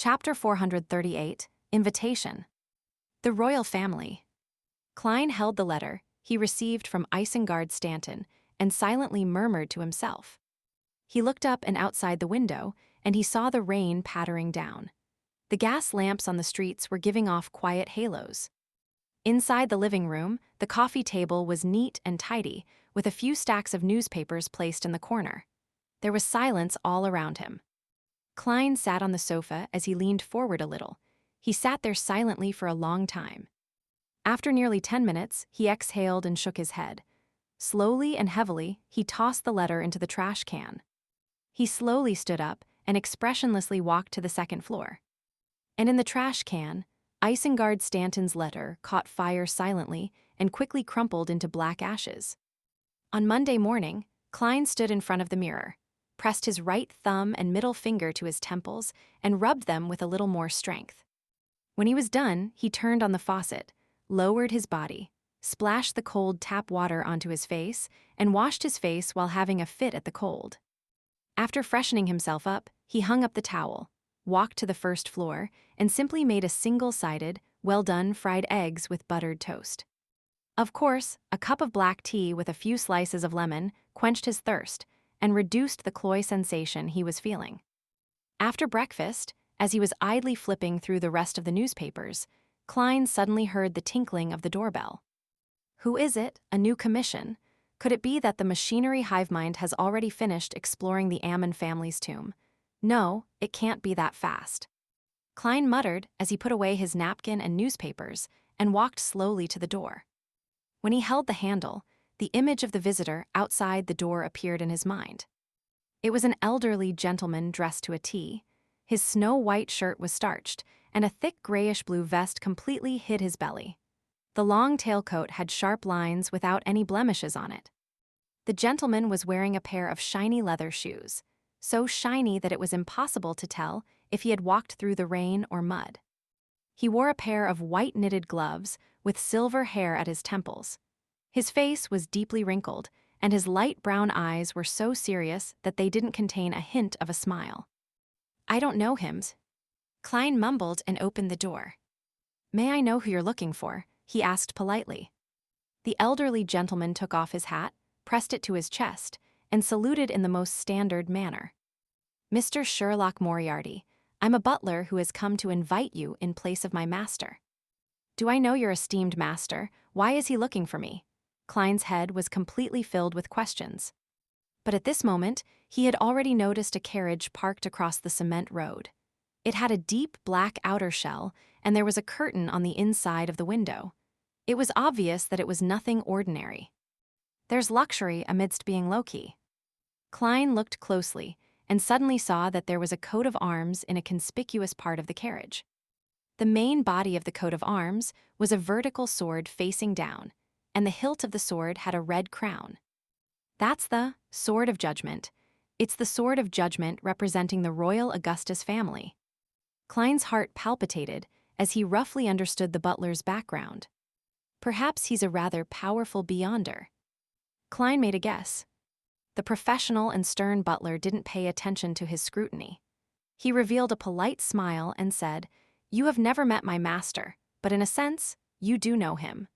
Chapter 438, Invitation. The Royal Family. Klein held the letter he received from Isengard Stanton and silently murmured to himself. He looked up and outside the window, and he saw the rain pattering down. The gas lamps on the streets were giving off quiet halos. Inside the living room, the coffee table was neat and tidy, with a few stacks of newspapers placed in the corner. There was silence all around him. Klein sat on the sofa as he leaned forward a little. He sat there silently for a long time. After nearly 10 minutes, he exhaled and shook his head. Slowly and heavily, he tossed the letter into the trash can. He slowly stood up and expressionlessly walked to the second floor. And in the trash can, Isengard Stanton's letter caught fire silently and quickly crumpled into black ashes. On Monday morning, Klein stood in front of the mirror, pressed his right thumb and middle finger to his temples, and rubbed them with a little more strength. When he was done, he turned on the faucet, lowered his body, splashed the cold tap water onto his face, and washed his face while having a fit at the cold. After freshening himself up, he hung up the towel, walked to the first floor, and simply made a single-sided, well-done fried eggs with buttered toast. Of course, a cup of black tea with a few slices of lemon quenched his thirst and reduced the cloy sensation he was feeling. After breakfast, as he was idly flipping through the rest of the newspapers, Klein suddenly heard the tinkling of the doorbell. Who is it? A new commission? Could it be that the machinery hivemind has already finished exploring the Ammon family's tomb? No, it can't be that fast. Klein muttered as he put away his napkin and newspapers and walked slowly to the door. When he held the handle, the image of the visitor outside the door appeared in his mind. It was an elderly gentleman dressed to a T. His snow-white shirt was starched, and a thick grayish-blue vest completely hid his belly. The long tailcoat had sharp lines without any blemishes on it. The gentleman was wearing a pair of shiny leather shoes, so shiny that it was impossible to tell if he had walked through the rain or mud. He wore a pair of white knitted gloves with silver hair at his temples. His face was deeply wrinkled, and his light brown eyes were so serious that they didn't contain a hint of a smile. "I don't know him." Klein mumbled and opened the door. "May I know who you're looking for?" he asked politely. The elderly gentleman took off his hat, pressed it to his chest, and saluted in the most standard manner. "Mr. Sherlock Moriarty, I'm a butler who has come to invite you in place of my master." "Do I know your esteemed master? Why is he looking for me?" Klein's head was completely filled with questions. But at this moment, he had already noticed a carriage parked across the cement road. It had a deep black outer shell, and there was a curtain on the inside of the window. It was obvious that it was nothing ordinary. There's luxury amidst being low-key. Klein looked closely and suddenly saw that there was a coat of arms in a conspicuous part of the carriage. The main body of the coat of arms was a vertical sword facing down, and the hilt of the sword had a red crown. That's the Sword of Judgment. It's the Sword of Judgment representing the Royal Augustus family. Klein's heart palpitated as he roughly understood the butler's background. Perhaps he's a rather powerful beyonder. Klein made a guess. The professional and stern butler didn't pay attention to his scrutiny. He revealed a polite smile and said, "You have never met my master, but in a sense, you do know him.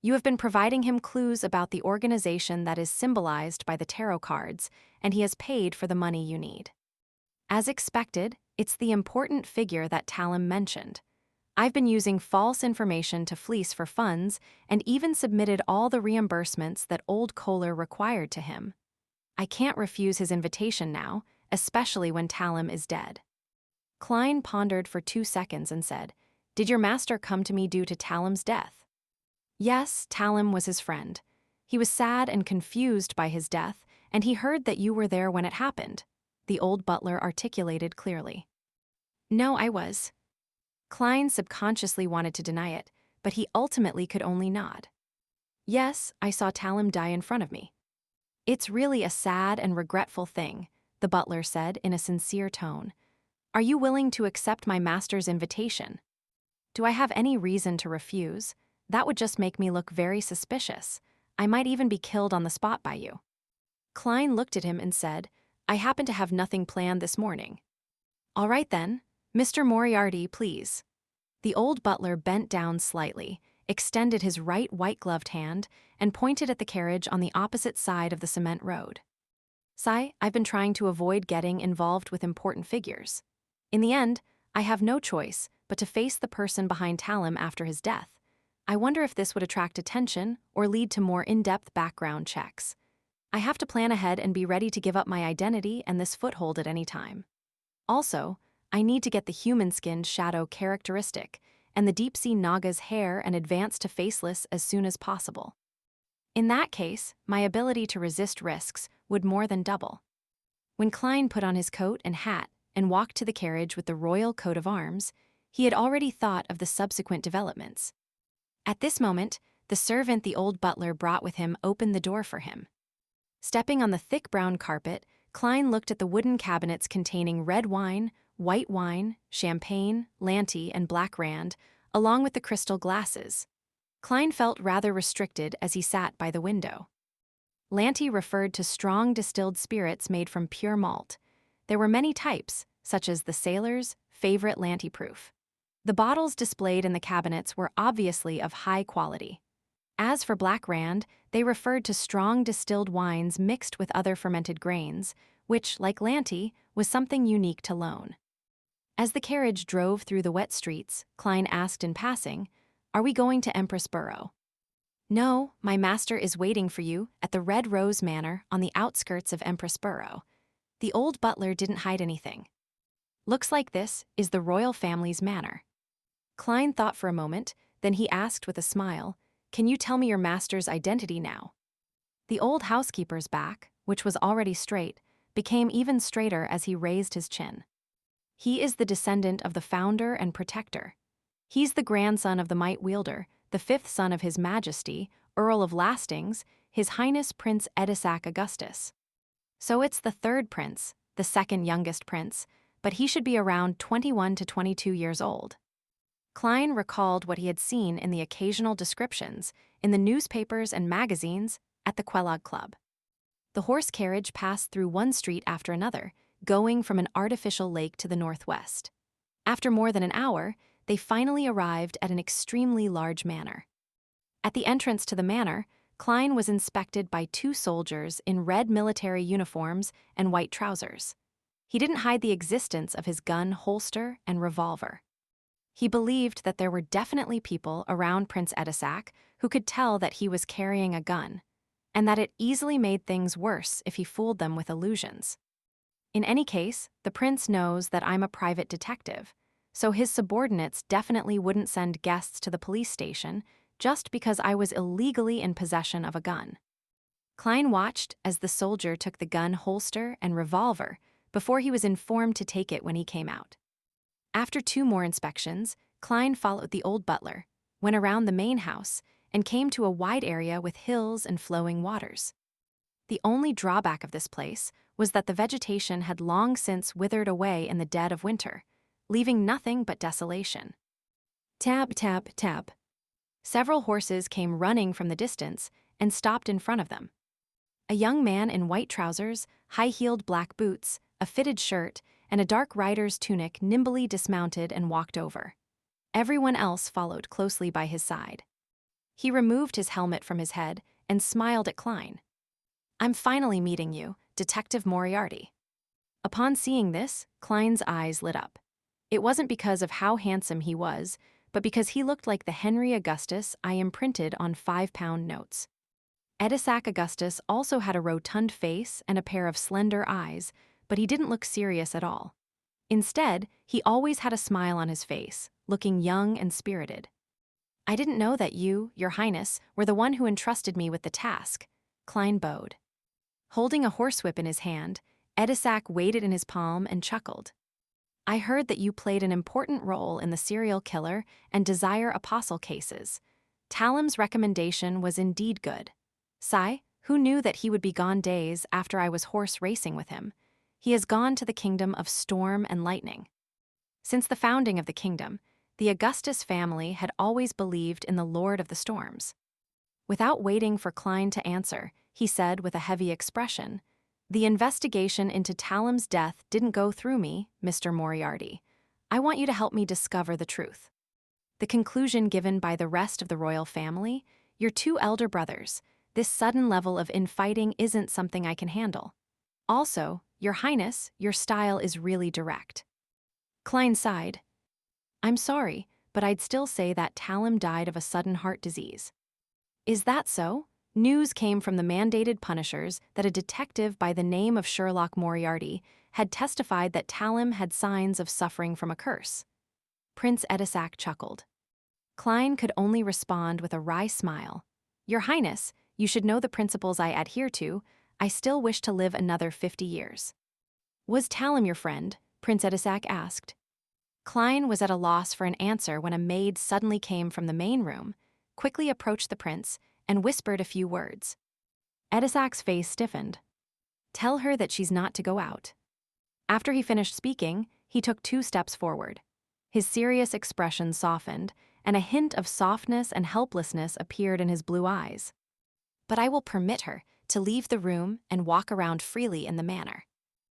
You have been providing him clues about the organization that is symbolized by the tarot cards, and he has paid for the money you need. As expected, it's the important figure that Talum mentioned. I've been using false information to fleece for funds and even submitted all the reimbursements that old Kohler required to him. I can't refuse his invitation now, especially when Talum is dead." Klein pondered for 2 seconds and said, "Did your master come to me due to Talum's death?" "Yes, Talum was his friend. He was sad and confused by his death, and he heard that you were there when it happened," the old butler articulated clearly. "No, I was." Klein subconsciously wanted to deny it, but he ultimately could only nod. "Yes, I saw Talum die in front of me." "It's really a sad and regretful thing," the butler said in a sincere tone. "Are you willing to accept my master's invitation?" "Do I have any reason to refuse? That would just make me look very suspicious. I might even be killed on the spot by you." Klein looked at him and said, "I happen to have nothing planned this morning." "All right then, Mr. Moriarty, please. The old butler bent down slightly, extended his right white-gloved hand, and pointed at the carriage on the opposite side of the cement road. Sai, I've been trying to avoid getting involved with important figures. In the end, I have no choice but to face the person behind Talim after his death. I wonder if this would attract attention or lead to more in-depth background checks. I have to plan ahead and be ready to give up my identity and this foothold at any time. Also, I need to get the human-skinned shadow characteristic and the deep-sea Naga's hair and advance to faceless as soon as possible. In that case, my ability to resist risks would more than double. When Klein put on his coat and hat and walked to the carriage with the royal coat of arms, he had already thought of the subsequent developments. At this moment, the servant the old butler brought with him opened the door for him. Stepping on the thick brown carpet, Klein looked at the wooden cabinets containing red wine, white wine, champagne, Lanty, and black rand, along with the crystal glasses. Klein felt rather restricted as he sat by the window. Lanty referred to strong distilled spirits made from pure malt. There were many types, such as the sailor's favorite Lanty proof. The bottles displayed in the cabinets were obviously of high quality. As for black rand, they referred to strong distilled wines mixed with other fermented grains, which, like Lanty, was something unique to Lone. As the carriage drove through the wet streets, Klein asked in passing, "Are we going to Empress Borough?" "No, my master is waiting for you at the Red Rose Manor on the outskirts of Empress Borough." The old butler didn't hide anything. "Looks like this is the royal family's manor." Klein thought for a moment, then he asked with a smile, "Can you tell me your master's identity now?" The old housekeeper's back, which was already straight, became even straighter as he raised his chin. "He is the descendant of the founder and protector. He's the grandson of the Might Wielder, the fifth son of His Majesty, Earl of Lastings, His Highness Prince Edisac Augustus. So it's the third prince, the second youngest prince, but he should be around 21 to 22 years old." Klein recalled what he had seen in the occasional descriptions in the newspapers and magazines at the Kellogg Club. The horse carriage passed through one street after another, going from an artificial lake to the northwest. After more than an hour, they finally arrived at an extremely large manor. At the entrance to the manor, Klein was inspected by two soldiers in red military uniforms and white trousers. He didn't hide the existence of his gun, holster, and revolver. He believed that there were definitely people around Prince Edisac who could tell that he was carrying a gun, and that it easily made things worse if he fooled them with illusions. In any case, the prince knows that I'm a private detective, so his subordinates definitely wouldn't send guests to the police station just because I was illegally in possession of a gun. Klein watched as the soldier took the gun, holster, and revolver before he was informed to take it when he came out. After two more inspections, Klein followed the old butler, went around the main house, and came to a wide area with hills and flowing waters. The only drawback of this place was that the vegetation had long since withered away in the dead of winter, leaving nothing but desolation. Tap, tap, tap. Several horses came running from the distance and stopped in front of them. A young man in white trousers, high-heeled black boots, a fitted shirt, and a dark rider's tunic nimbly dismounted and walked over. Everyone else followed closely by his side. He removed his helmet from his head and smiled at Klein. "I'm finally meeting you, Detective Moriarty." Upon seeing this, Klein's eyes lit up. It wasn't because of how handsome he was, but because he looked like the Henry Augustus I imprinted on 5-pound notes. Edisac Augustus also had a rotund face and a pair of slender eyes, but he didn't look serious at all. Instead, he always had a smile on his face, looking young and spirited. "I didn't know that you, Your Highness, were the one who entrusted me with the task." Klein bowed. Holding a horsewhip in his hand, Edisac weighed it in his palm and chuckled. "I heard that you played an important role in the serial killer and Desire Apostle cases. Talim's recommendation was indeed good. Sai, who knew that he would be gone days after I was horse racing with him? He has gone to the kingdom of storm and lightning." Since the founding of the kingdom, the Augustus family had always believed in the Lord of the Storms. Without waiting for Klein to answer, he said with a heavy expression, "The investigation into Talim's death didn't go through me, Mr. Moriarty. I want you to help me discover the truth. The conclusion given by the rest of the royal family, your two elder brothers, this sudden level of infighting isn't something I can handle. Also, Your Highness, your style is really direct. Klein sighed. I'm sorry, but I'd still say that Talim died of a sudden heart disease. Is that so? News came from the mandated punishers that a detective by the name of Sherlock Moriarty had testified that Talim had signs of suffering from a curse. Prince Edisac chuckled. Klein could only respond with a wry smile. Your Highness, you should know the principles I adhere to. I still wish to live another 50 years. Was Talim your friend? Prince Edisac asked. Klein was at a loss for an answer when a maid suddenly came from the main room, quickly approached the prince, and whispered a few words. Edisac's face stiffened. Tell her that she's not to go out. After he finished speaking, he took 2 steps forward. His serious expression softened, and a hint of softness and helplessness appeared in his blue eyes. But I will permit her to leave the room and walk around freely in the manor.